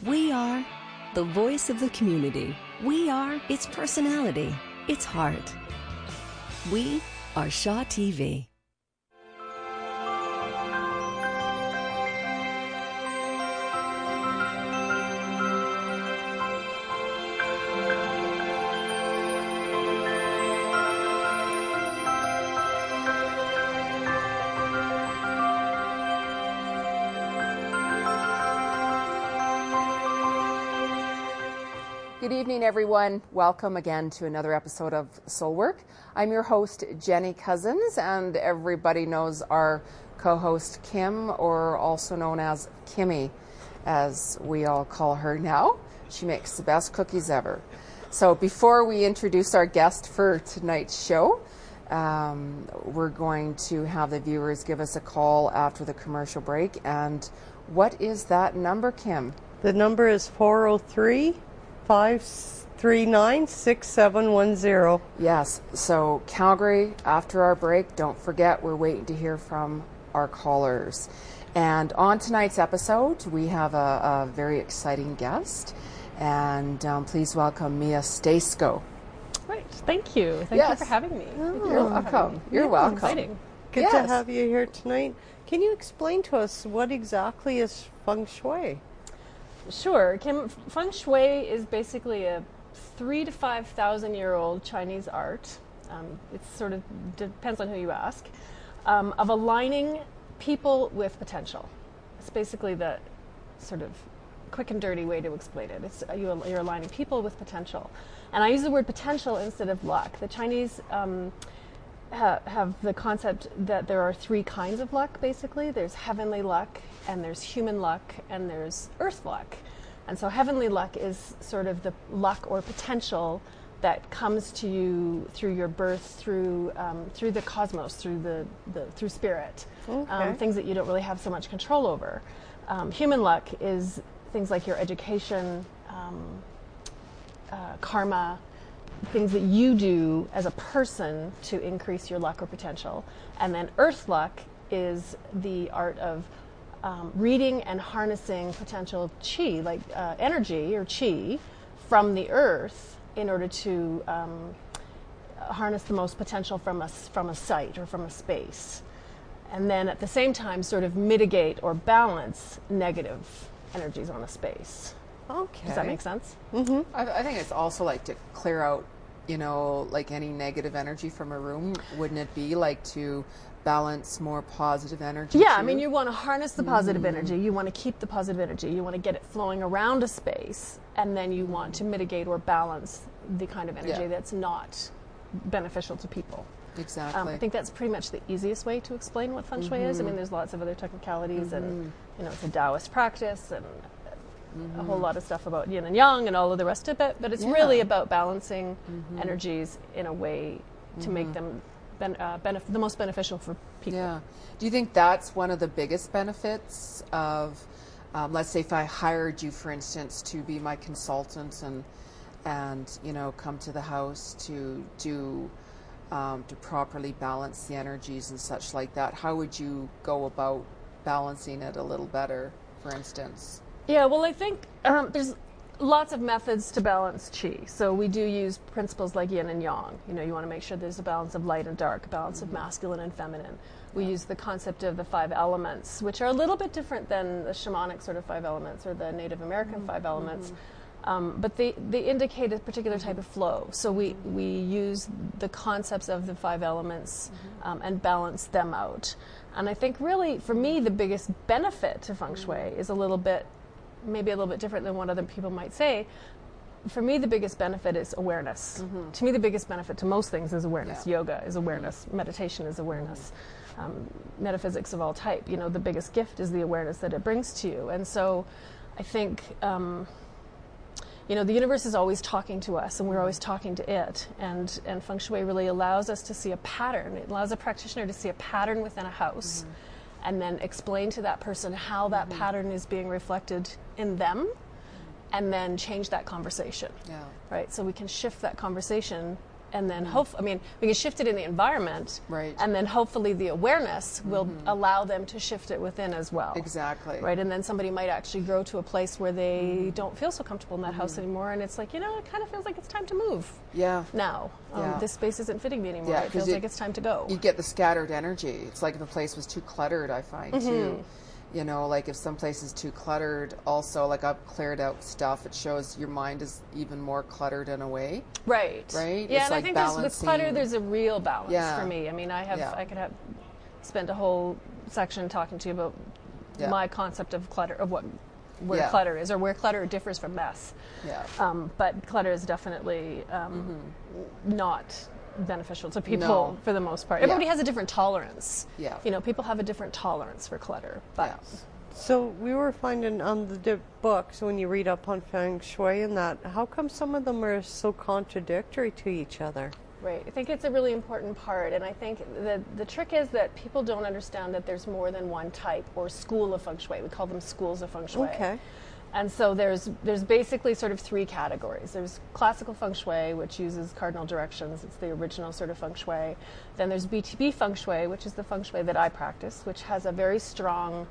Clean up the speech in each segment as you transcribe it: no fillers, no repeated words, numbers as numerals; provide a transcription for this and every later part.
We are the voice of the community. We are its personality, its heart. We are Shaw TV. Good evening, everyone. Welcome again to another episode of Soul Work. I'm your host, Jeni Cousins, and everybody knows our co-host, Kim, or also known as Kimmy, as we all call her now. She makes the best cookies ever. So before we introduce our guest for tonight's show, we're going to have the viewers give us a call after the commercial break. And what is that number, Kim? The number is 403-539-6710. Yes, so Calgary, after our break, don't forget we're waiting to hear from our callers. And on tonight's episode, we have a very exciting guest. And please welcome Mia Staysko. Right, thank you. Thank you for having me. You're welcome. You're welcome. Exciting. Good to have you here tonight. Can you explain to us what exactly is feng shui? Sure, Kim. Feng Shui is basically a 3,000 to 5,000 year old Chinese art. It sort of depends on who you ask, of aligning people with potential. It's basically the sort of quick and dirty way to explain it. It's you're aligning people with potential, and I use the word potential instead of luck. The Chinese have the concept that there are three kinds of luck, basically. There's heavenly luck, and there's human luck, and there's earth luck. And so heavenly luck is sort of the luck or potential that comes to you through your birth, through the cosmos, through spirit, things that you don't really have so much control over. Human luck is things like your education, karma, things that you do as a person to increase your luck or potential. And then earth luck is the art of reading and harnessing potential chi, like energy or chi, from the earth in order to harness the most potential from a site or from a space. And then at the same time sort of mitigate or balance negative energies on a space. Okay. Does that make sense? Mm-hmm. I think it's also like to clear out, like any negative energy from a room. Wouldn't it be like to balance more positive energy? Yeah, too? I mean, you want to harness the positive energy. You want to keep the positive energy. You want to get it flowing around a space, and then you want to mitigate or balance the kind of energy that's not beneficial to people. Exactly. I think that's pretty much the easiest way to explain what feng shui is. I mean, there's lots of other technicalities, and it's a Taoist practice, and a whole lot of stuff about yin and yang and all of the rest of it. But it's really about balancing energies in a way to make them the most beneficial for people. Yeah. Do you think that's one of the biggest benefits of, let's say, if I hired you, for instance, to be my consultant and come to the house to do to properly balance the energies and such like that? How would you go about balancing it a little better, for instance? Yeah, well, I think there's lots of methods to balance qi. So we do use principles like yin and yang. You want to make sure there's a balance of light and dark, a balance of masculine and feminine. We use the concept of the 5 elements, which are a little bit different than the shamanic sort of 5 elements or the Native American 5 elements. But they indicate a particular type of flow. So we use the concepts of the 5 elements and balance them out. And I think really, for me, the biggest benefit to feng shui is maybe a little bit different than what other people might say. For me, the biggest benefit is awareness. To me, the biggest benefit to most things is awareness. Yoga is awareness. Meditation is awareness. Metaphysics of all type. The biggest gift is the awareness that it brings to you. And so I think, the universe is always talking to us, and we're always talking to it. And feng shui really allows us to see a pattern. It allows a practitioner to see a pattern within a house. And then explain to that person how that pattern is being reflected in them, and then change that conversation. Right? So we can shift that conversation and then I mean, we can shift it in the environment, Right. and then hopefully the awareness will allow them to shift it within as well. Exactly. Right, and then somebody might actually grow to a place where they don't feel so comfortable in that house anymore, and it's like, it kind of feels like it's time to move. Yeah. Now, Yeah. this space isn't fitting me anymore. Yeah, It feels like it's time to go. You get the scattered energy. It's like if a place was too cluttered, I find too. You know, like if some place is too cluttered, also like I've cleared out stuff, it shows your mind is even more cluttered in a way. Right. Right? Yeah, It's and like I think with balancing. clutter, there's a real balance Yeah. for me. I mean, Yeah. I could have spent a whole section talking to you about Yeah. my concept of clutter, of where Yeah. clutter is, or where clutter differs from mess. Yeah. But clutter is definitely not beneficial to people No. for the most part. Yeah. Everybody has a different tolerance. Yeah. You know, people have a different tolerance for clutter. But Yeah. So we were finding on the books when you read up on feng shui and that, how come some of them are so contradictory to each other? Right. I think it's a really important part, and I think the trick is that people don't understand that there's more than one type or school of feng shui. We call them schools of feng shui. Okay. And so there's basically sort of three categories. There's classical feng shui, which uses cardinal directions. It's the original sort of feng shui. Then there's BTB feng shui, which is the feng shui that I practice, which has a very strong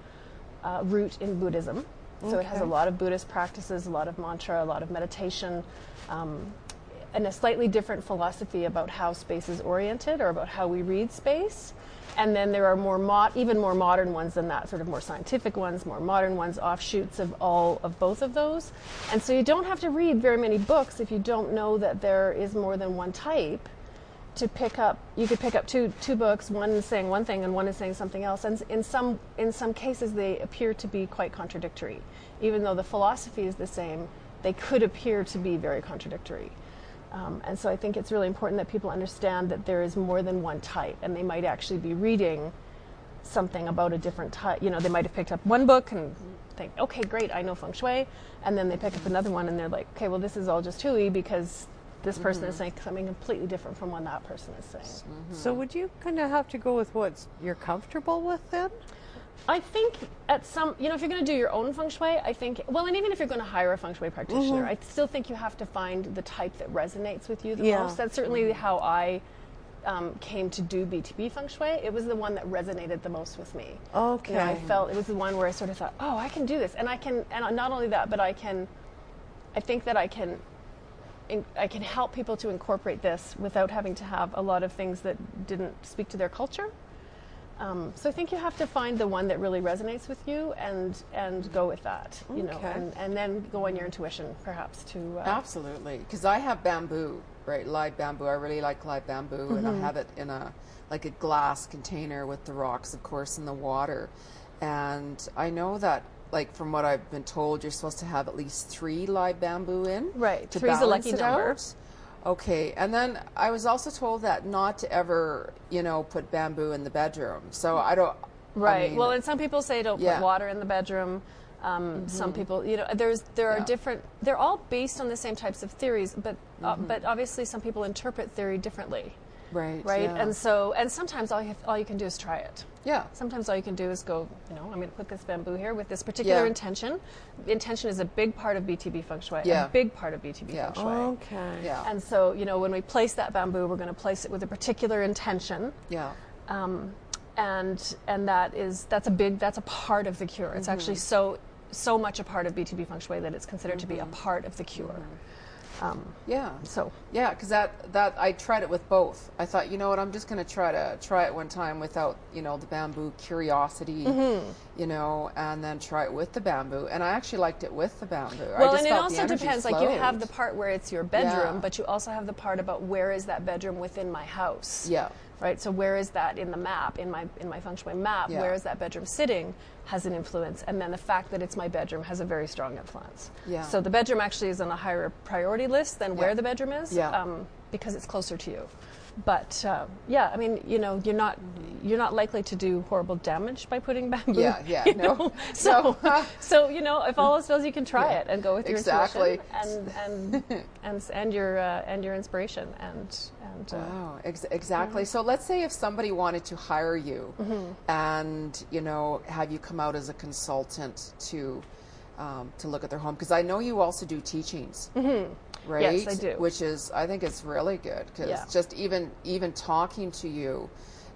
root in Buddhism. So it has a lot of Buddhist practices, a lot of mantra, a lot of meditation, and a slightly different philosophy about how space is oriented or about how we read space. And then there are even more modern ones than that, sort of more scientific ones, more modern ones, offshoots of both of those. And so you don't have to read very many books if you don't know that there is more than one type to pick up. You could pick up two books, one is saying one thing and one is saying something else. And in some cases they appear to be quite contradictory. Even though the philosophy is the same, they could appear to be very contradictory. And so I think it's really important that people understand that there is more than one type, and they might actually be reading something about a different type. You know, they might have picked up one book and think, okay, great, I know feng shui, and then they pick up another one and they're like, okay, well, this is all just hooey because this person is saying something completely different from what that person is saying. So would you kind of have to go with what you're comfortable with then? I think if you're going to do your own feng shui, I think, well, and even if you're going to hire a feng shui practitioner, I still think you have to find the type that resonates with you the most. That's certainly how I came to do BTB feng shui. It was the one that resonated the most with me. Okay. You know, I felt it was the one where I sort of thought, oh, I can do this, and not only that, but I think that I can help people to incorporate this without having to have a lot of things that didn't speak to their culture. So I think you have to find the one that really resonates with you and go with that, you know, and then go on your intuition perhaps to... Absolutely, because I have bamboo, right, live bamboo. I really like live bamboo, and I have it in a glass container with the rocks, of course, in the water. And I know that, like, from what I've been told, you're supposed to have at least 3 live bamboo in. Right, to 3's a balance lucky it number. out. Okay, and then I was also told that not to ever, put bamboo in the bedroom. So I don't... Right. I mean, Well, and some people say don't put water in the bedroom. Some people, there are different... They're all based on the same types of theories, but obviously some people interpret theory differently. Right. Right. Yeah. And sometimes all you can do is try it. Yeah. Sometimes all you can do is go, I'm going to put this bamboo here with this particular intention. The intention is a big part of BTB feng shui. Yeah. A big part of BTB feng shui. Okay. Yeah. And so, when we place that bamboo, we're going to place it with a particular intention. Yeah. And that's a part of the cure. It's actually so much a part of BTB feng shui that it's considered to be a part of the cure. Yeah. So yeah, because that I tried it with both. I thought, I'm just going to try it one time without, the bamboo curiosity, and then try it with the bamboo. And I actually liked it with the bamboo. Well, and it also depends. Like, you have the part where it's your bedroom, Yeah. but you also have the part about where is that bedroom within my house. Yeah. Right. So where is that in the map, in my feng shui map? Yeah. Where is that bedroom sitting has an influence, and then the fact that it's my bedroom has a very strong influence. Yeah. So the bedroom actually is on a higher priority list than where the bedroom is, Yeah. because it's closer to you. But I mean, you're not likely to do horrible damage by putting bamboo. Yeah, yeah, you no. know? So if all else fails, you can try it and go with your Exactly. intuition and your inspiration and. Wow, exactly. So let's say if somebody wanted to hire you and, have you come out as a consultant to look at their home, because I know you also do teachings. right? Yes, I do. Which is, I think it's really good because Yeah. just even talking to you,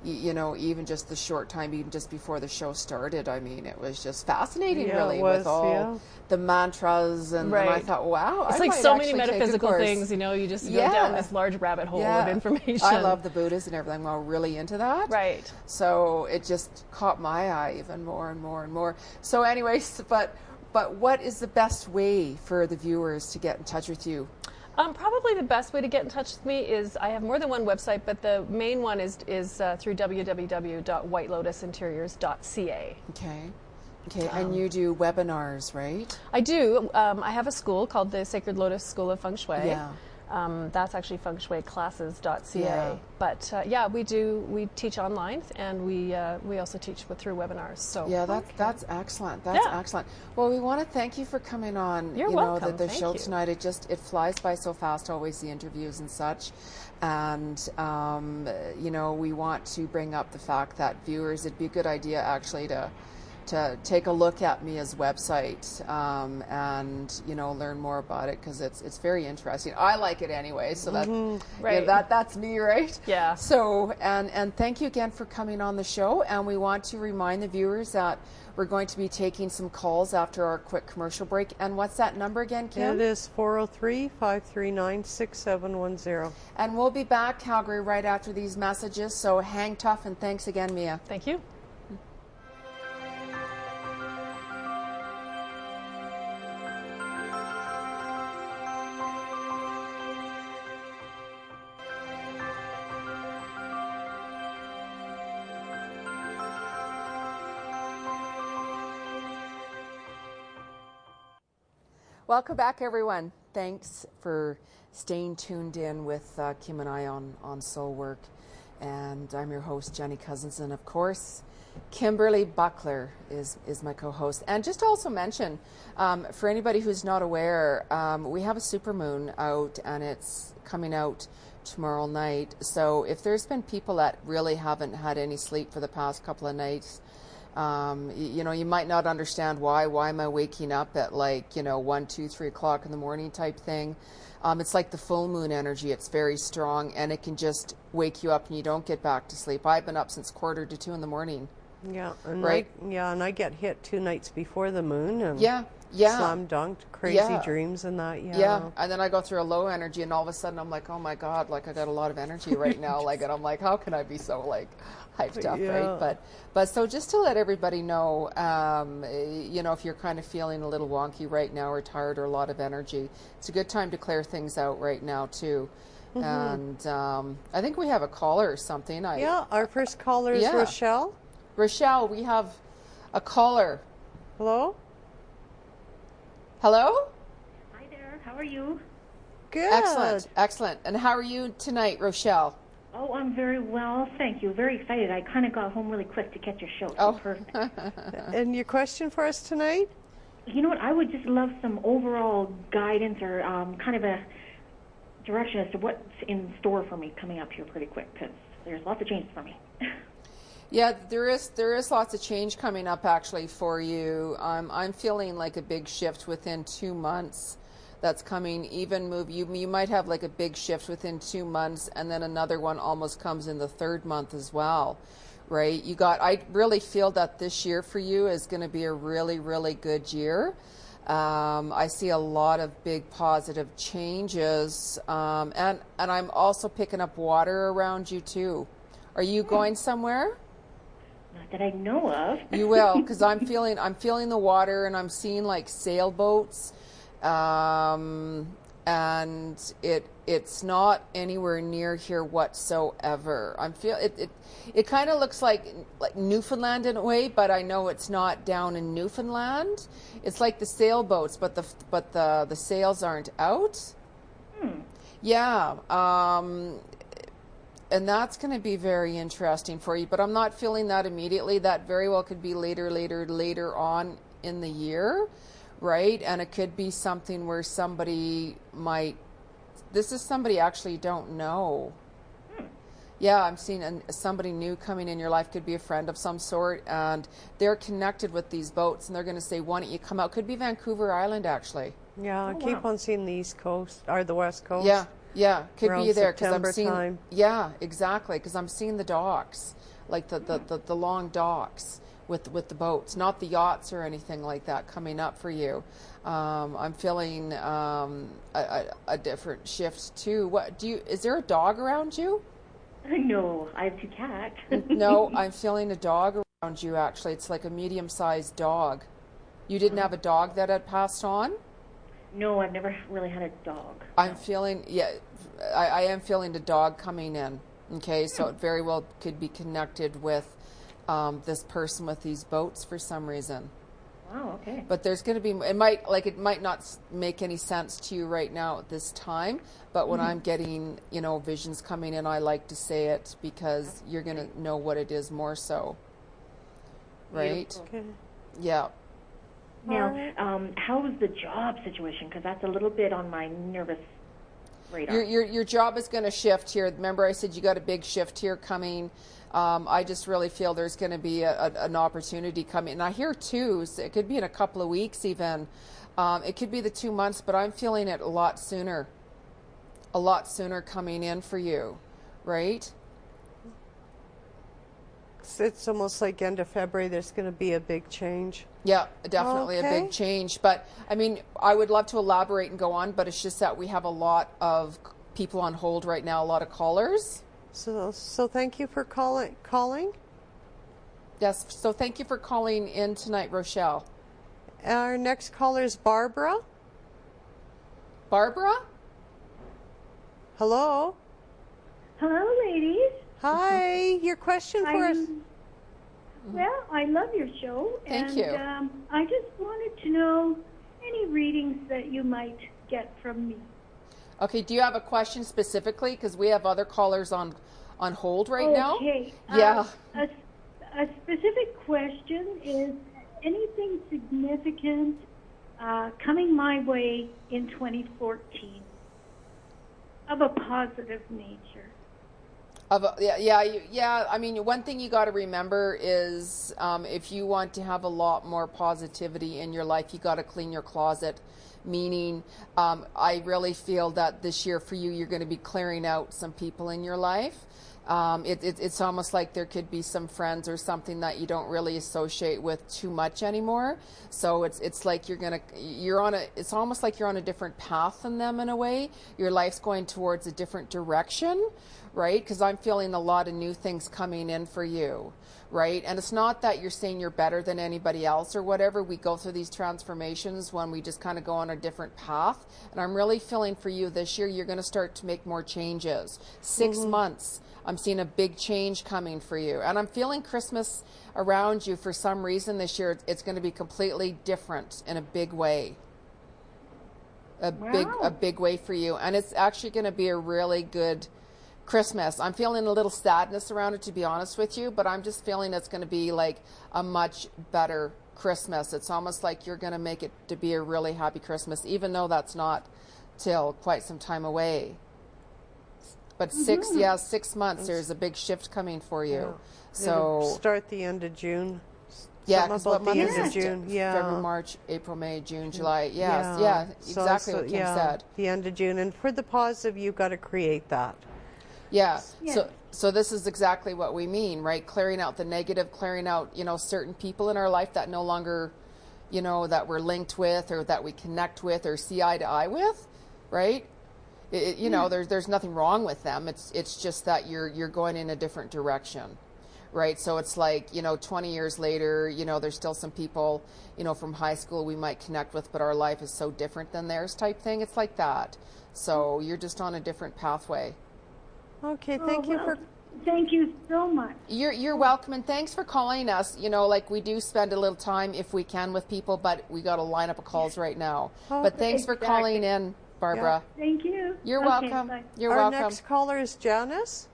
you know, even just the short time, even just before the show started, I mean, it was just fascinating, Yeah, really, it was, with all yeah. the mantras, and I Right. thought, wow, It's I like might so many actually take a metaphysical course. things, you know, you just Yeah. go down this large rabbit hole of information. I love the Buddhas and everything. I'm really into that. Right. So it just caught my eye even more and more and more. So anyways, but what is the best way for the viewers to get in touch with you? Probably the best way to get in touch with me is, I have more than one website, but the main one is through www.whitelotusinteriors.ca. Okay. And you do webinars, right? I do. I have a school called the Sacred Lotus School of Feng Shui. Yeah. That's actually fengshuiclasses.ca. Yeah. But we teach online, and we also teach through webinars. So Yeah, that's excellent. That's Yeah. excellent. Well, we want to thank you for coming on. You're you know, welcome. the Thank show you. tonight. It flies by so fast. Always the interviews and such, and you know, we want to bring up the fact that viewers, it'd be a good idea actually to take a look at Mia's website and, you know, learn more about it, because it's very interesting. I like it anyway, so that Right. that's me, right? Yeah. So and thank you again for coming on the show, and we want to remind the viewers that we're going to be taking some calls after our quick commercial break. And what's that number again, Kim? It is 403-539-6710. And we'll be back, Calgary, right after these messages. So hang tough, and thanks again, Mia. thank you. Welcome back, everyone. Thanks for staying tuned in with Kim and I on Soul Work. And I'm your host, Jeni Cousins. And of course, Kimberly Buckler is my co-host. And just to also mention, for anybody who's not aware, we have a supermoon out, and it's coming out tomorrow night. So if there's been people that really haven't had any sleep for the past couple of nights, you know, you might not understand why am I waking up at 1, 2, 3 o'clock in the morning type thing. It's like the full moon energy. It's very strong, and it can just wake you up and you don't get back to sleep. I've been up since 1:45 in the morning. Yeah, and Right. I get hit 2 nights before the moon, and Yeah. slam dunked, crazy Yeah. dreams and that. Yeah, and then I go through a low energy, and all of a sudden I'm like, oh my God, like I got a lot of energy right now, and I'm like, how can I be so hyped up, Yeah. right? But so just to let everybody know, you know, if you're kind of feeling a little wonky right now, or tired, or a lot of energy, it's a good time to clear things out right now too. And I think we have a caller or something. Yeah, our first caller is Yeah. Rochelle. Rochelle, we have a caller. Hello? Hello? Hi there, how are you? Good. Excellent. And how are you tonight, Rochelle? Oh, I'm very well, thank you. Very excited. I kind of got home really quick to catch your show. So Oh. perfect. And your question for us tonight? You know what? I would just love some overall guidance or kind of a direction as to what's in store for me coming up here pretty quick, because there's lots of changes for me. Yeah, there is lots of change coming up actually for you. I'm feeling like a big shift within 2 months that's coming. Even you might have like a big shift within 2 months, and then another one almost comes in the 3rd month as well, right? I really feel that this year for you is going to be a really, really good year. I see a lot of big positive changes, and I'm also picking up water around you too. Are you going somewhere? Not that I know of. You will, because I'm feeling the water, and I'm seeing like sailboats, and it's not anywhere near here whatsoever. It kind of looks like Newfoundland in a way, but I know it's not down in Newfoundland. It's like the sailboats, but the sails aren't out. Yeah. And that's going to be very interesting for you, but I'm not feeling that immediately. That very well could be later on in the year, right? And it could be something where this is somebody actually you don't know. Yeah, I'm seeing somebody new coming in your life. Could be a friend of some sort, and they're connected with these boats, and they're going to say, why don't you come out? Could be Vancouver Island, actually. Yeah, I Oh, keep wow. on seeing the East Coast, or the West Coast. Yeah, could Around be there because I'm September seeing. time. Yeah, exactly, because I'm seeing the docks, like the long docks with the boats, not the yachts or anything like that coming up for you. I'm feeling a different shift too. What do you? Is there a dog around you? No, I have 2 cats. No, I'm feeling a dog around you. Actually, it's like a medium-sized dog. You didn't have a dog that had passed on? No, I've never really had a dog. I'm feeling, yeah, I am feeling the dog coming in. Okay, so it very well could be connected with this person with these boats for some reason. Wow, okay. But there's going to be, it might not make any sense to you right now at this time, but when I'm getting, visions coming in, I like to say it because you're going to know what it is more so. Right? Beautiful. Okay. Yeah. Now, how is the job situation? Because that's a little bit on my nervous radar. Your job is going to shift here. Remember I said you got a big shift here coming. I just really feel there's going to be an opportunity coming. And I hear too, so it could be in a couple of weeks even. It could be the 2 months, but I'm feeling it a lot sooner coming in for you, right? It's almost like end of February, there's going to be a big change. Yeah, definitely a Okay. big change. But I mean, I would love to elaborate and go on, but it's just that we have a lot of people on hold right now, a lot of callers. So thank you for calling. Yes, so thank you for calling in tonight, Rochelle. Our next caller is Barbara. Barbara? Hello. Hello, ladies. Hi. Your question for us. Well, I love your show. Thank you. I just wanted to know any readings that you might get from me. Okay, do you have a question specifically? Because we have other callers on hold right now. Okay. Yeah. A specific question is anything significant coming my way in 2014 of a positive nature? Yeah. I mean, one thing you got to remember is if you want to have a lot more positivity in your life, you got to clean your closet. Meaning, I really feel that this year for you, you're going to be clearing out some people in your life. It's almost like there could be some friends or something that you don't really associate with too much anymore. So it's like it's almost like you're on a different path than them in a way. Your life's going towards a different direction, right? Because I'm feeling a lot of new things coming in for you, right? And it's not that you're saying you're better than anybody else or whatever. We go through these transformations when we just kind of go on a different path. And I'm really feeling for you this year, you're going to start to make more changes. 6 months. I'm seeing a big change coming for you. And I'm feeling Christmas around you for some reason this year. It's going to be completely different in a big way. A big way for you. And it's actually going to be a really good Christmas. I'm feeling a little sadness around it, to be honest with you, but I'm just feeling it's going to be like a much better Christmas. It's almost like you're going to make it to be a really happy Christmas, even though that's not till quite some time away. But 6 months, there's a big shift coming for you. Yeah. So It'll start the end of June. yeah, Something 'cause about what the month end is of it? June. Yeah. February, March, April, May, June, July. Yeah, exactly what Kim said. The end of June. And for the positive, you've got to create that. Yeah. Yes. So this is exactly what we mean, right? Clearing out the negative, clearing out, certain people in our life that no longer, that we're linked with or that we connect with or see eye to eye with, right? There's nothing wrong with them. It's just that you're going in a different direction, right? So it's like, 20 years later, there's still some people, from high school we might connect with, but our life is so different than theirs type thing. It's like that. So you're just on a different pathway. Okay, thank you for... Thank you so much. You're welcome, and thanks for calling us. Like we do spend a little time if we can with people, but we got a lineup of calls right now. But thanks for calling in, Barbara. Thank you. You're Okay, welcome. bye. You're Our welcome. next caller is Janice.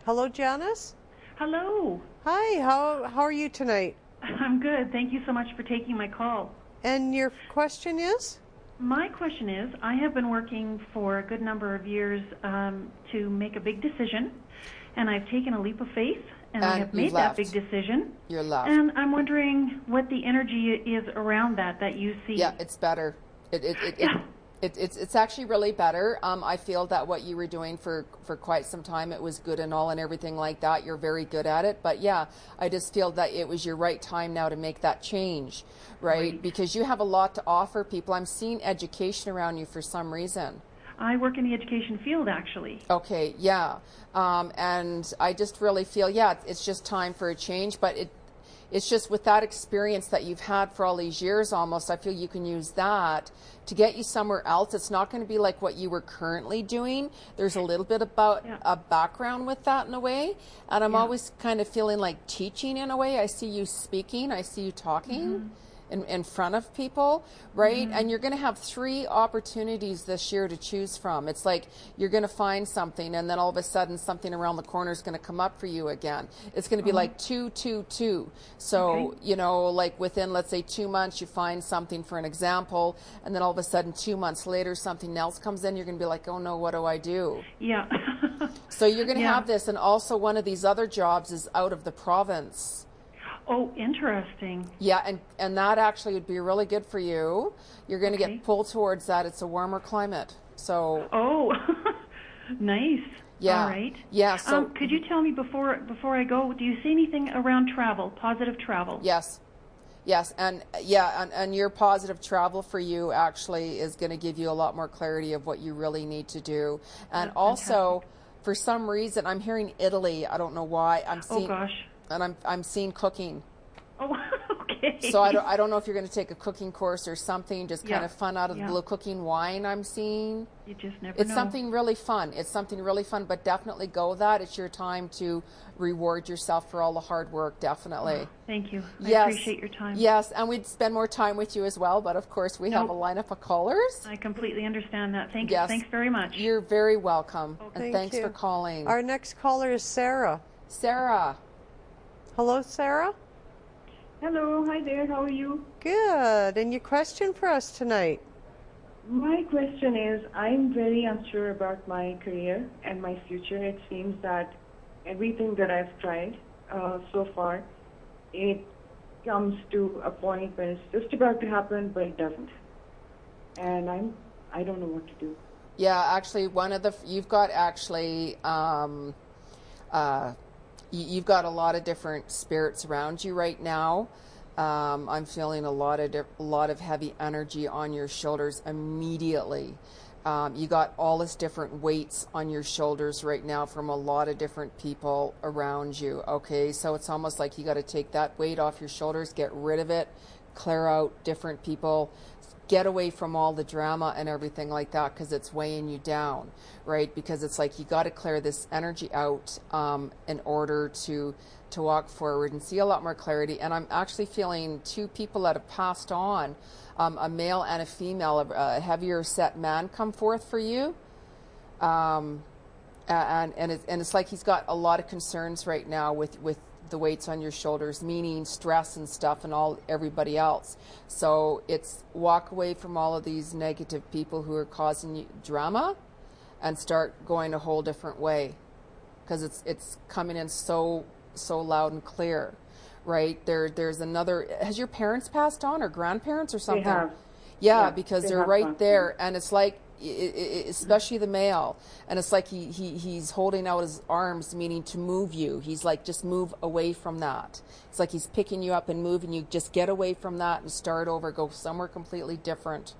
Hello, Janice. Hello. Hi, how are you tonight? I'm good. Thank you so much for taking my call. And your question is? My question is, I have been working for a good number of years to make a big decision, and I've taken a leap of faith, and I And have you've made that left. big decision. You're left. And I'm wondering what the energy is around that you see. Yeah, it's better. It's actually really better. I feel that what you were doing for quite some time, it was good and all and everything like that. You're very good at it. But yeah, I just feel that it was your right time now to make that change, right? Because you have a lot to offer people. I'm seeing education around you for some reason. I work in the education field, actually. Okay, yeah. And I just really feel, yeah, it's just time for a change. But it's just with that experience that you've had for all these years almost, I feel you can use that to get you somewhere else. It's not going to be like what you were currently doing. There's a little bit about a background with that in a way. And I'm always kind of feeling like teaching in a way. I see you speaking. I see you talking. In front of people, right? And you're going to have 3 opportunities this year to choose from. It's like you're going to find something, and then all of a sudden something around the corner is going to come up for you again. It's going to be like 2, 2, 2. So, you know, like within, let's say, 2 months, you find something for an example, and then all of a sudden 2 months later, something else comes in. You're going to be like, oh no, what do I do? Yeah. So you're going to have this, and also one of these other jobs is out of the province. Oh, interesting. Yeah, and that actually would be really good for you. You're going to get pulled towards that. It's a warmer climate. So. Oh, nice. Yeah. All right. Yeah. So. Could you tell me before I go, do you see anything around travel, positive travel? Yes. Yes, and your positive travel for you actually is going to give you a lot more clarity of what you really need to do. And also, for some reason, I'm hearing Italy. I don't know why. I'm seeing. Oh gosh. And I'm seeing cooking. Oh, okay. So I don't know if you're going to take a cooking course or something, just kind of fun out of the blue. Cooking wine, I'm seeing. You just never know. It's something really fun. It's something really fun, but definitely go that. It's your time to reward yourself for all the hard work, definitely. Oh, thank you. I Yes. appreciate your time. Yes, and we'd spend more time with you as well, but of course we have a lineup of callers. I completely understand that. Thank you. Yes. Thanks very much. You're very welcome, and Thank thanks you. for calling. Our next caller is Sarah. Sarah. Hello, Sarah. Hello, hi there, how are you? Good. And your question for us tonight? My question is, I'm very unsure about my career and my future. It seems that everything that I've tried so far, it comes to a point where it's just about to happen, but it doesn't. And I don't know what to do. Yeah, actually, you've got actually, you've got a lot of different spirits around you right now. I'm feeling a lot of heavy energy on your shoulders immediately. You got all this different weights on your shoulders right now from a lot of different people around you. Okay, so it's almost like you got to take that weight off your shoulders, get rid of it, clear out different people, get away from all the drama and everything like that, because it's weighing you down, right? Because it's like you got to clear this energy out in order to walk forward and see a lot more clarity. And I'm actually feeling 2 people that have passed on, a male and a female, a heavier set man come forth for you. And it's like he's got a lot of concerns right now with the weights on your shoulders, meaning stress and stuff and everybody else. So it's walk away from all of these negative people who are causing you drama and start going a whole different way, because it's coming in so loud and clear, right? There's another. Has your parents passed on, or grandparents or something? They have. Yeah, because they're right passed there, and it's like, especially the male, and it's like he's holding out his arms, meaning to move you. He's like, just move away from that. It's like he's picking you up and moving you. Just get away from that and start over. Go somewhere completely different.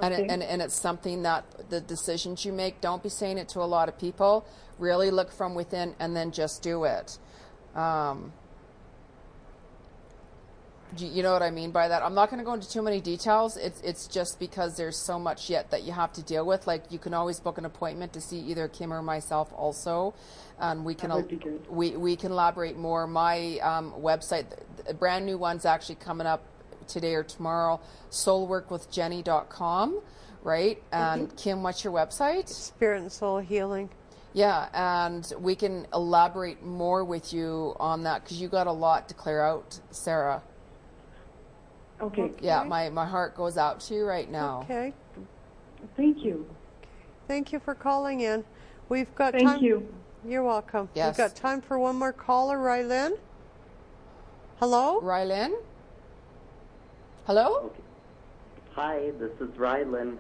Okay. And it's something that the decisions you make, don't be saying it to a lot of people. Really look from within and then just do it. You know what I mean by that? I'm not going to go into too many details. It's just because there's so much yet that you have to deal with. Like, you can always book an appointment to see either Kim or myself also, and we can we can elaborate more. My website, a brand new one's actually coming up today or tomorrow, soulworkwithjeni.com, right? And Kim, what's your website? Spirit and Soul Healing. Yeah, and we can elaborate more with you on that, because you got a lot to clear out, Sarah. Okay. Yeah, my heart goes out to you right now. Okay. Thank you. Thank you for calling in. We've got Thank time. you. You're welcome. Yes. We've got time for one more caller, Rylan. Hello? Rylan? Hello? Okay. Hi, this is Rylan.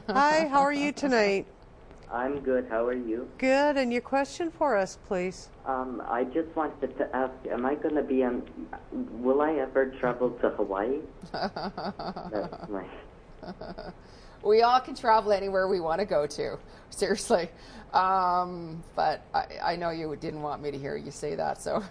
Hi, how are you tonight? I'm good. How are you? Good, and your question for us, please. I just wanted to ask, am I going to be on, will I ever travel to Hawaii? That's my... We all can travel anywhere we want to go to, seriously. But I know you didn't want me to hear you say that. So,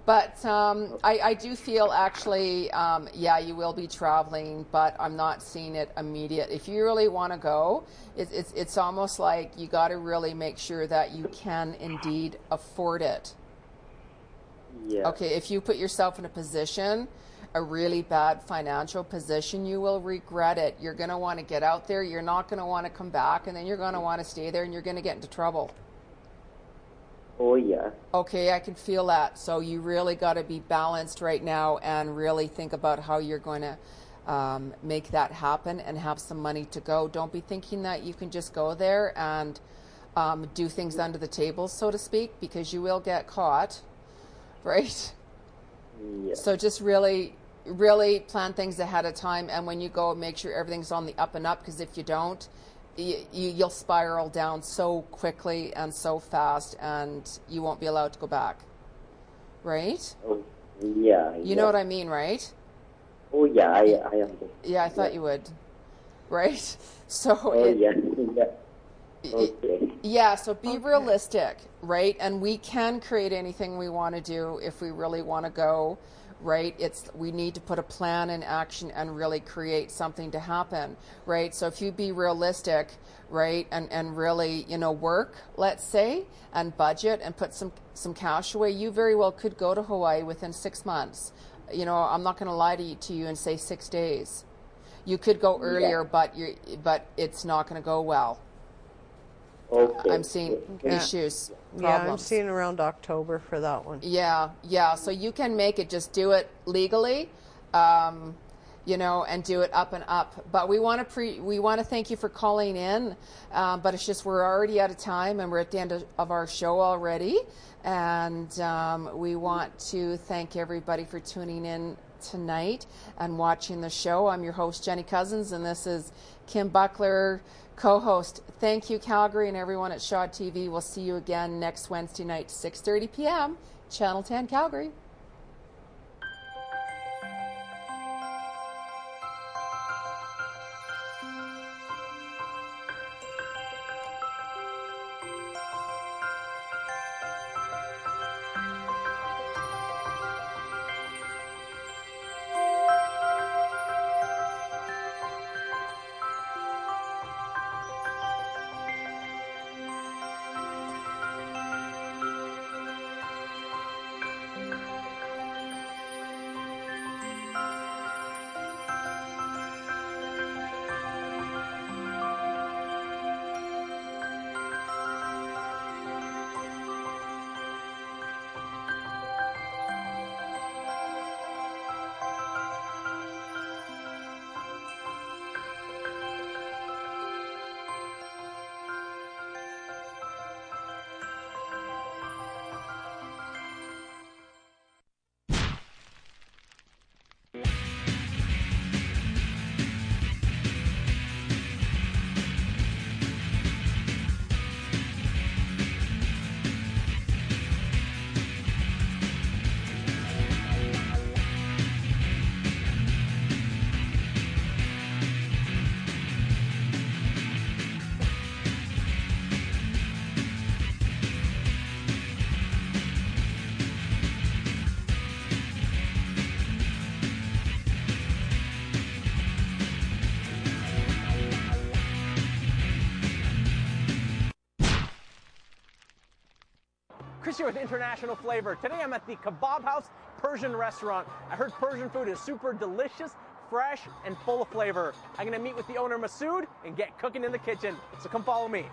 but I do feel actually, yeah, you will be traveling, but I'm not seeing it immediate. If you really want to go, it's almost like you got to really make sure that you can indeed afford it. Yeah. Okay, if you put yourself in a really bad financial position, you will regret it. You're going to want to get out there. You're not going to want to come back, and then you're going to want to stay there, and you're going to get into trouble. Oh, yeah. Okay, I can feel that. So you really got to be balanced right now and really think about how you're going to make that happen and have some money to go. Don't be thinking that you can just go there and do things under the table, so to speak, because you will get caught, right? Yeah. So just really plan things ahead of time, and when you go, make sure everything's on the up and up, because if you don't, you'll spiral down so quickly and so fast, and you won't be allowed to go back. Right? Oh, yeah. You know what I mean, right? Oh, yeah, I understand. Yeah, I thought you would. Right? So Oh, yeah. Okay. Yeah, so be realistic, right? And we can create anything we want to do if we really want to go, right? We need to put a plan in action and really create something to happen, right? So if you be realistic, right, and really, work, let's say, and budget and put some cash away, you very well could go to Hawaii within 6 months. I'm not going to lie to you and say 6 days. You could go earlier, but it's not going to go well. Okay. I'm seeing issues, problems. Yeah, I'm seeing around October for that one. Yeah. So you can make it, just do it legally, and do it up and up. But we want to thank you for calling in. But it's just we're already out of time, and we're at the end of our show already. And we want to thank everybody for tuning in tonight and watching the show. I'm your host, Jeni Cousins, and this is Kim Buckler, co-host. Thank you, Calgary, and everyone at Shaw TV. We'll see you again next Wednesday night, 6:30 p.m., Channel 10 Calgary. Chris here with International Flavor. Today I'm at the Kebab House Persian restaurant. I heard Persian food is super delicious, fresh, and full of flavor. I'm gonna meet with the owner, Masood, and get cooking in the kitchen. So come follow me.